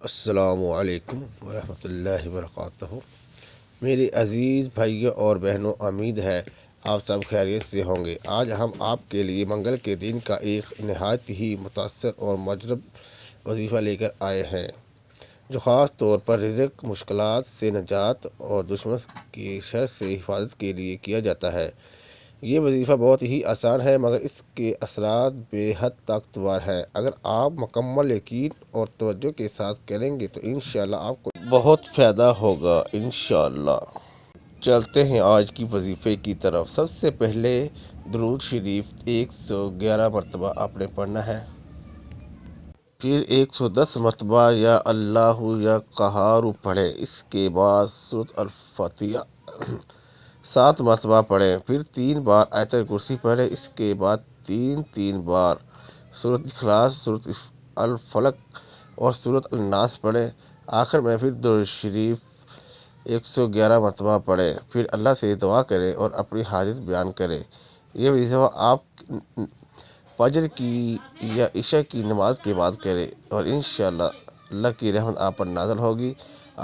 السلام علیکم ورحمۃ اللہ وبرکاتہ۔ میری عزیز بھائیوں اور بہنوں، امید ہے آپ سب خیریت سے ہوں گے۔ آج ہم آپ کے لیے منگل کے دن کا ایک نہایت ہی متاثر اور مجرب وظیفہ لے کر آئے ہیں، جو خاص طور پر رزق، مشکلات سے نجات اور دشمن کی شر سے حفاظت کے لیے کیا جاتا ہے۔ یہ وظیفہ بہت ہی آسان ہے، مگر اس کے اثرات بے حد طاقتور ہیں۔ اگر آپ مکمل یقین اور توجہ کے ساتھ کریں گے تو انشاءاللہ آپ کو بہت فائدہ ہوگا انشاءاللہ۔ چلتے ہیں آج کی وظیفے کی طرف۔ سب سے پہلے درود شریف 111 مرتبہ آپ نے پڑھنا ہے، پھر 110 مرتبہ یا اللہ یا قہار پڑھیں۔ اس کے بعد سورۃ الفاتحہ 7 مرتبہ پڑھیں، پھر 3 بار آیت الکرسی پڑھیں۔ اس کے بعد تین بار سورۃ اخلاص، سورۃ الفلق اور سورۃ الناس پڑھیں۔ آخر میں پھر درود شریف 111 مرتبہ پڑھیں، پھر اللہ سے دعا کریں اور اپنی حاجت بیان کریں۔ یہ وظیفہ آپ فجر کی یا عشاء کی نماز کے بعد کریں اور انشاءاللہ اللہ کی رحمت آپ پر نازل ہوگی،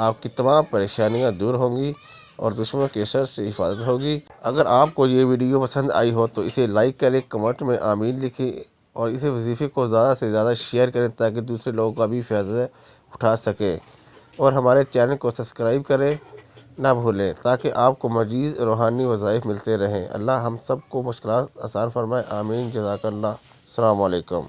آپ کی تمام پریشانیاں دور ہوں گی اور دشمنوں کے شر سے حفاظت ہوگی۔ اگر آپ کو یہ ویڈیو پسند آئی ہو تو اسے لائک کریں، کمنٹ میں آمین لکھیں اور اس وظیفے کو زیادہ سے زیادہ شیئر کریں تاکہ دوسرے لوگوں کا بھی فائدہ اٹھا سکیں، اور ہمارے چینل کو سبسکرائب کریں نہ بھولیں تاکہ آپ کو مزید روحانی وظائف ملتے رہیں۔ اللہ ہم سب کو مشکلات آسان فرمائے، آمین۔ جزاک اللہ۔ السلام علیکم۔